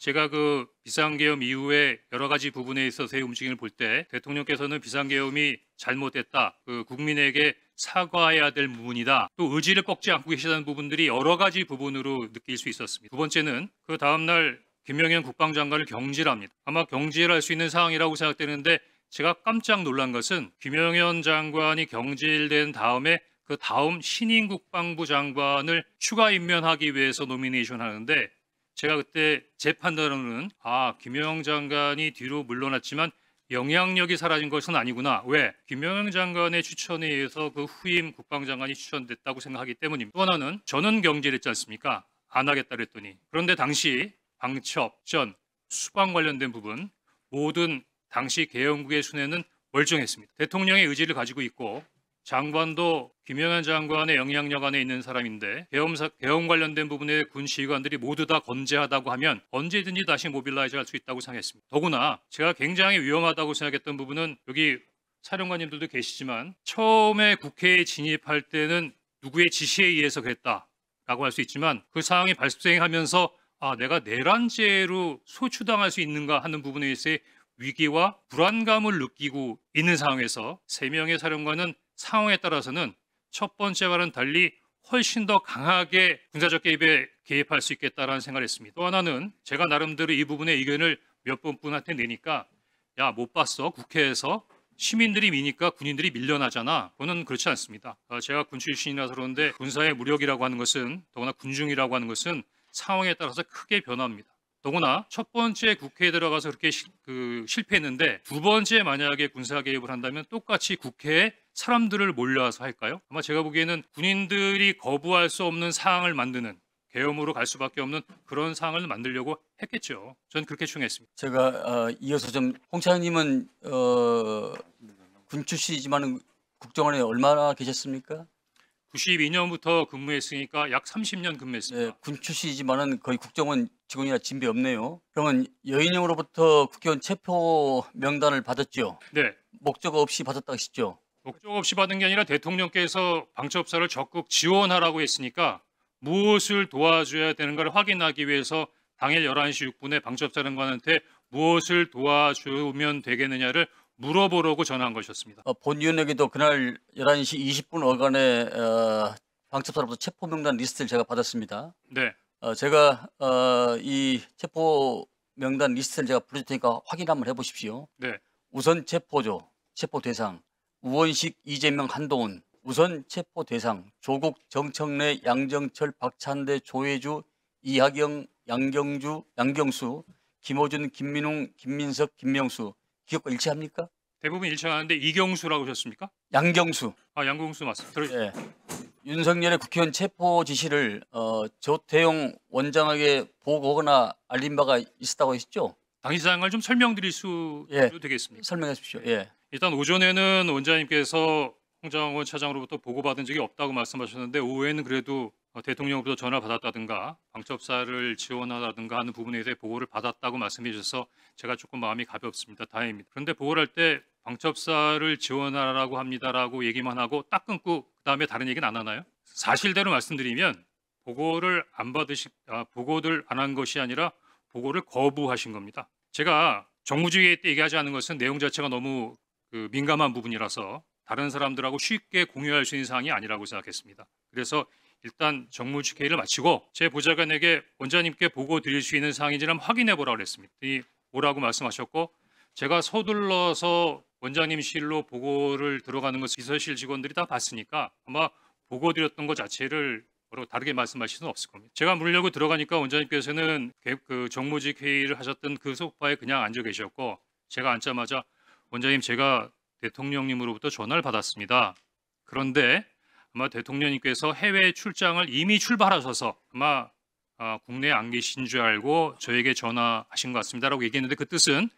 제가 그 비상계엄 이후에 여러 가지 부분에 있어서의 움직임을 볼 때 대통령께서는 비상계엄이 잘못됐다, 그 국민에게 사과해야 될 부분이다, 또 의지를 꺾지 않고 계시다는 부분들이 여러 가지 부분으로 느낄 수 있었습니다. 두 번째는 그 다음날 김영현 국방장관을 경질합니다. 아마 경질할 수 있는 상황이라고 생각되는데 제가 깜짝 놀란 것은 김영현 장관이 경질된 다음에 그 다음 신임 국방부 장관을 추가 임명하기 위해서 노미네이션 하는데 제가 그때 제 판단으로는 김영현 장관이 뒤로 물러났지만 영향력이 사라진 것은 아니구나. 왜? 김영현 장관의 추천에 의해서 그 후임 국방장관이 추천됐다고 생각하기 때문입니다. 또 하나는 저는 경질했지 않습니까? 안 하겠다 그랬더니. 그런데 당시 방첩, 전, 수방 관련된 부분 모든 당시 계엄국의 순회는 멀쩡했습니다. 대통령의 의지를 가지고 있고 장관도 김영현 장관의 영향력 안에 있는 사람인데 계엄 관련된 부분에 군 지휘관들이 모두 다 건재하다고 하면 언제든지 다시 모빌라이즈 할 수 있다고 생각했습니다. 더구나 제가 굉장히 위험하다고 생각했던 부분은 여기 사령관님들도 계시지만 처음에 국회에 진입할 때는 누구의 지시에 의해서 그랬다라고 할 수 있지만 그 상황이 발생하면서 내가 내란죄로 소추당할 수 있는가 하는 부분에 있어서의 위기와 불안감을 느끼고 있는 상황에서 3명의 사령관은 상황에 따라서는 첫 번째와는 달리 훨씬 더 강하게 군사적 개입에 개입할 수 있겠다라는 생각을 했습니다. 또 하나는 제가 나름대로 이 부분의 의견을 몇 분한테 내니까 못 봤어? 국회에서 시민들이 미니까 군인들이 밀려나잖아. 그거는 그렇지 않습니다. 제가 군 출신이라서 그런데 군사의 무력이라고 하는 것은 더구나 군중이라고 하는 것은 상황에 따라서 크게 변합니다. 더구나 첫 번째 국회에 들어가서 그렇게 실패했는데 두 번째 만약에 군사 개입을 한다면 똑같이 국회에 사람들을 몰려와서 할까요? 아마 제가 보기에는 군인들이 거부할 수 없는 상황을 만드는 계엄으로 갈 수밖에 없는 그런 상황을 만들려고 했겠죠. 저는 그렇게 추정했습니다. 제가 이어서 좀 홍 차장님은 군 출신이지만 국정원에 얼마나 계셨습니까? 92년부터 근무했으니까 약 30년 근무했습니다. 네, 군 출신이지만은 거의 국정원 직원이나 진배 없네요. 그러면 여인형으로부터 국회의원 체포 명단을 받았죠? 네. 목적 없이 받았다 하시죠? 목적 없이 받은 게 아니라 대통령께서 방첩사를 적극 지원하라고 했으니까 무엇을 도와줘야 되는가를 확인하기 위해서 당일 11시 6분에 방첩사령관한테 무엇을 도와주면 되겠느냐를 물어보려고 전화한 것이었습니다. 본위원에게도 그날 11시 20분 어간에 방첩사로부터 체포 명단 리스트를 제가 받았습니다. 네. 제가 이 체포 명단 리스트를 제가 부를 테니까 확인 한번 해보십시오. 네. 우선 체포조, 체포 대상, 우원식, 이재명, 한동훈. 우선 체포 대상, 조국, 정청래, 양정철, 박찬대, 조혜주, 이하경, 양경수, 김호준, 김민웅, 김민석, 김명수. 기억과 일치합니까? 대부분 일치하는데 이경수라고 하셨습니까? 양경수. 양경수 맞습니다. 예. 윤석열의 국회의원 체포 지시를 조태용 원장에게 보고거나 알린 바가 있었다고 하셨죠? 당시 상황을 좀 설명드릴 수 되겠습니까? 설명해 주십시오. 예. 일단 오전에는 원장님께서 홍장원 차장으로부터 보고받은 적이 없다고 말씀하셨는데 오후에는 그래도 대통령으로부터 전화 받았다든가 방첩사를 지원하다든가 하는 부분에 대해 보고를 받았다고 말씀해 주셔서 제가 조금 마음이 가볍습니다. 다행입니다. 그런데 보고를 할 때 방첩사를 지원하라고 합니다라고 얘기만 하고 딱 끊고 그다음에 다른 얘기는 안 하나요? 사실대로 말씀드리면 보고를 보고를 안 한 것이 아니라 보고를 거부하신 겁니다. 제가 정무주의 때 얘기하지 않은 것은 내용 자체가 너무 민감한 부분이라서 다른 사람들하고 쉽게 공유할 수 있는 사항이 아니라고 생각했습니다. 그래서 일단 정무회의를 마치고 제 보좌관에게 원장님께 보고 드릴 수 있는 사항인지는 확인해 보라고 그랬습니다. 뭐라고 말씀하셨고 제가 서둘러서 원장님실로 보고를 들어가는 것을 비서실 직원들이 다 봤으니까 아마 보고 드렸던 것 자체를 다르게 말씀하실 수는 없을 겁니다. 제가 물으려고 들어가니까 원장님께서는 그 정무직 회의를 하셨던 그 소파에 그냥 앉아 계셨고 제가 앉자마자 원장님 제가 대통령님으로부터 전화를 받았습니다. 그런데 아마 대통령님께서 해외 출장을 이미 출발하셔서 아마 국내에 안 계신 줄 알고 저에게 전화하신 것 같습니다라고 얘기했는데 그 뜻은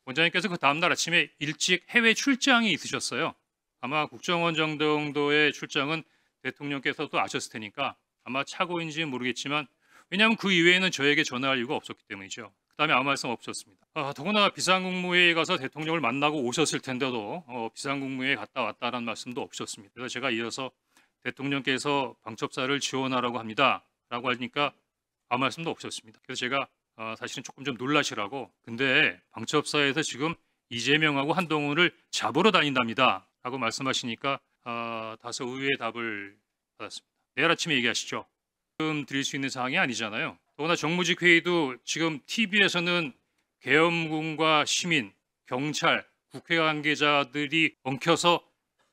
원장님께서 그 다음날 아침에 일찍 해외 출장이 있으셨어요. 아마 국정원 정도의 출장은 대통령께서도 아셨을 테니까 아마 착오인지는 모르겠지만 왜냐하면 그 이외에는 저에게 전화할 이유가 없었기 때문이죠. 그다음에 아무 말씀 없었습니다. 더구나 비상국무회의에 가서 대통령을 만나고 오셨을 텐데도 비상국무회의에 갔다 왔다는 말씀도 없으셨습니다. 그래서 제가 이어서 대통령께서 방첩사를 지원하라고 합니다라고 하니까 아무 말씀도 없었습니다. 그래서 제가 사실은 조금 좀 놀라시라고. 근데 방첩사에서 지금 이재명하고 한동훈을 잡으러 다닌답니다. 라고 말씀하시니까 다소 의외의 답을 받았습니다. 내일 아침에 얘기하시죠. 지금 드릴 수 있는 사항이 아니잖아요. 더구나 정무직 회의도 지금 TV에서는 계엄군과 시민, 경찰, 국회 관계자들이 엉켜서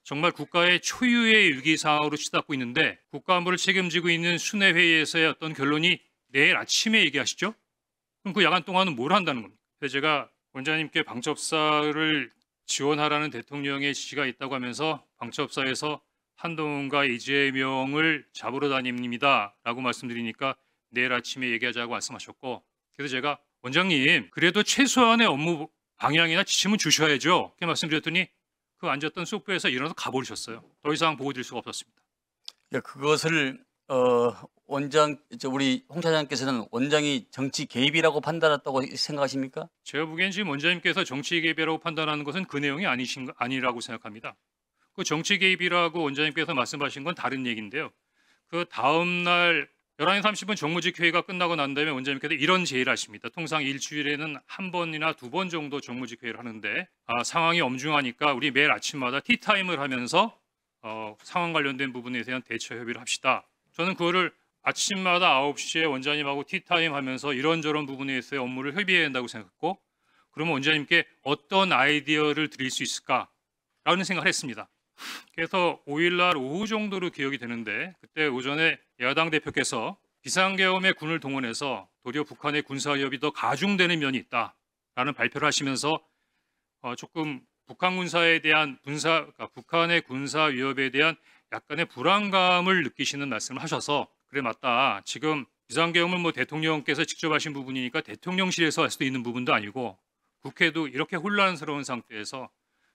정말 국가의 초유의 위기 상황으로 치닫고 있는데 국가안보를 책임지고 있는 순회 회의에서의 어떤 결론이 내일 아침에 얘기하시죠? 그럼 그 야간 동안은 뭘 한다는 겁니까? 그래서 제가 원장님께 방첩사를 지원하라는 대통령의 지시가 있다고 하면서 방첩사에서 한동훈과 이재명을 잡으러 다닙니다 라고 말씀드리니까 내일 아침에 얘기하자고 말씀하셨고, 그래서 제가 원장님 그래도 최소한의 업무 방향이나 지침은 주셔야죠 이렇게 말씀드렸더니 그 앉았던 소프에서 일어나서 가버리셨어요. 더 이상 보고 드릴 수가 없었습니다. 그것을 우리 홍 차장께서는 원장이 정치 개입이라고 판단했다고 생각하십니까? 제가 보기엔 지금 원장님께서 정치 개입이라고 판단하는 것은 그 내용이 아니라고 생각합니다. 그 정치 개입이라고 원장님께서 말씀하신 건 다른 얘기인데요. 그 다음 날 11시 30분 정무직 회의가 끝나고 난 다음에 원장님께서 이런 제의를 하십니다. 통상 일주일에는 한 번이나 두 번 정도 정무직 회의를 하는데 상황이 엄중하니까 우리 매일 아침마다 티타임을 하면서 상황 관련된 부분에 대한 대처 협의를 합시다. 저는 그거를 아침마다 9시에 원장님하고 티타임 하면서 이런저런 부분에 대해서 업무를 협의해야 한다고 생각했고, 그러면 원장님께 어떤 아이디어를 드릴 수 있을까라는 생각을 했습니다. 그래서 5일 날 오후 정도로 기억이 되는데 그때 오전에 야당 대표께서 비상계엄에 군을 동원해서 도리어 북한의 군사위협이 더 가중되는 면이 있다라는 발표를 하시면서 조금 북한 군사에 대한 북한의 군사 위협에 대한 약간의 불안감을 느끼시는 말씀을 하셔서 그래 맞다. 지금 비상계엄은 대통령께서 직접 하신 부분이니까 대통령실에서 할 수도 있는 부분도 아니고 국회도 이렇게 혼란스러운 상태에서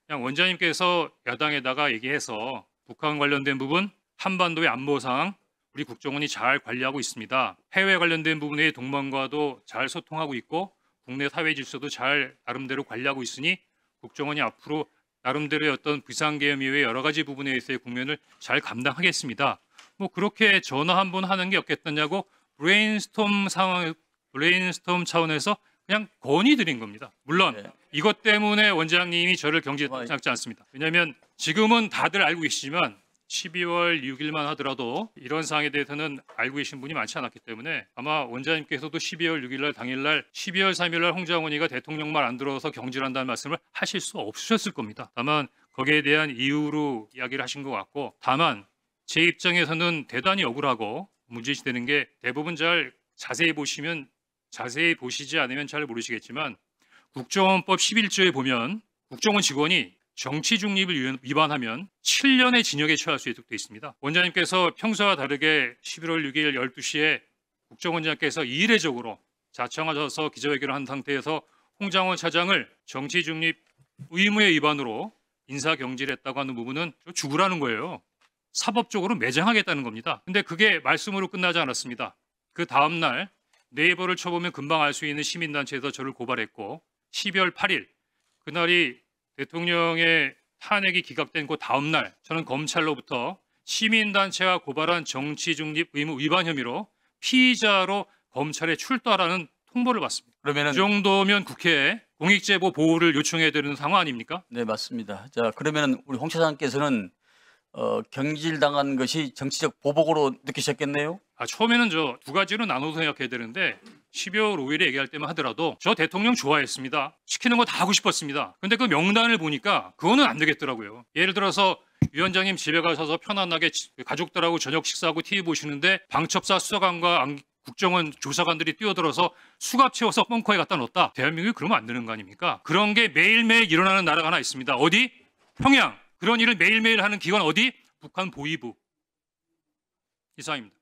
그냥 원장님께서 야당에다가 얘기해서 북한 관련된 부분, 한반도의 안보 상황 우리 국정원이 잘 관리하고 있습니다. 해외 관련된 부분의 동맹과도 잘 소통하고 있고 국내 사회 질서도 잘 나름대로 관리하고 있으니 국정원이 앞으로 나름대로의 어떤 비상계엄 이외의 여러 가지 부분에 있어서의 국면을 잘 감당하겠습니다. 그렇게 전화 한 번 하는 게 없겠느냐고 브레인스톰 차원에서 그냥 건의드린 겁니다. 물론 네. 이것 때문에 원장님이 저를 경질했다고 생각지 않습니다. 왜냐하면 지금은 다들 알고 계시지만 12월 6일만 하더라도 이런 사항에 대해서는 알고 계신 분이 많지 않았기 때문에 아마 원장님께서도 12월 6일날 당일날 12월 3일날 홍장원이가 대통령 말 안 들어서 경질한다는 말씀을 하실 수 없으셨을 겁니다. 다만 거기에 대한 이유로 이야기를 하신 것 같고, 다만 제 입장에서는 대단히 억울하고 문제시되는 게 대부분 잘 자세히 보시지 않으면 잘 모르시겠지만 국정원법 11조에 보면 국정원 직원이 정치 중립을 위반하면 7년의 징역에 처할 수 있도록 되어 있습니다. 원장님께서 평소와 다르게 11월 6일 12시에 국정원장께서 이례적으로 자청하셔서 기자회견을 한 상태에서 홍장원 차장을 정치 중립 의무의 위반으로 인사경질했다고 하는 부분은 죽으라는 거예요. 사법적으로 매장하겠다는 겁니다. 근데 그게 말씀으로 끝나지 않았습니다. 그 다음 날 네이버를 쳐보면 금방 알 수 있는 시민단체에서 저를 고발했고 12월 8일 그날이 대통령의 탄핵이 기각된 그 다음 날 저는 검찰로부터 시민단체가 고발한 정치중립 의무 위반 혐의로 피의자로 검찰에 출두하라는 통보를 받습니다. 그러면은 이 정도면 국회에 공익제보 보호를 요청해야 되는 상황 아닙니까? 네, 맞습니다. 자, 그러면은 우리 홍 차장께서는 경질당한 것이 정치적 보복으로 느끼셨겠네요. 처음에는 저 두 가지로 나눠서 생각해야 되는데 12월 5일에 얘기할 때만 하더라도 저 대통령 좋아했습니다. 시키는 거 다 하고 싶었습니다. 근데 그 명단을 보니까 그거는 안 되겠더라고요. 예를 들어서 위원장님 집에 가셔서 편안하게 가족들하고 저녁 식사하고 TV 보시는데 방첩사 수사관과 국정원 조사관들이 뛰어들어서 수갑 채워서 벙커에 갖다 넣었다. 대한민국이 그러면 안 되는 거 아닙니까? 그런 게 매일매일 일어나는 나라가 하나 있습니다. 어디? 평양. 그런 일을 매일매일 하는 기관 어디? 북한 보위부. 이상입니다.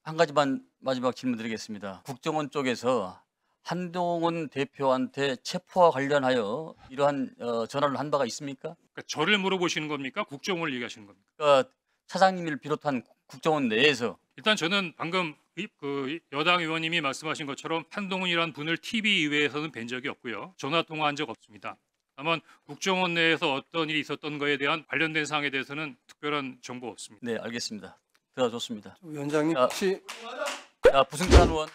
한 가지만 마지막 질문 드리겠습니다. 국정원 쪽에서 한동훈 대표한테 체포와 관련하여 이러한 전화를 한 바가 있습니까? 그러니까 저를 물어보시는 겁니까? 국정원을 얘기하시는 겁니까? 차장님을 비롯한 국정원 내에서 일단 저는 방금 그 여당 의원님이 말씀하신 것처럼 한동훈이라는 분을 TV 이외에서는 뵌 적이 없고요. 전화 통화한 적 없습니다. 다만 국정원 내에서 어떤 일이 있었던 거에 대한 관련된 사항에 대해서는 특별한 정보 없습니다. 네, 알겠습니다. 들어줬습니다. 위원장님 자, 혹시 부승찬 의원.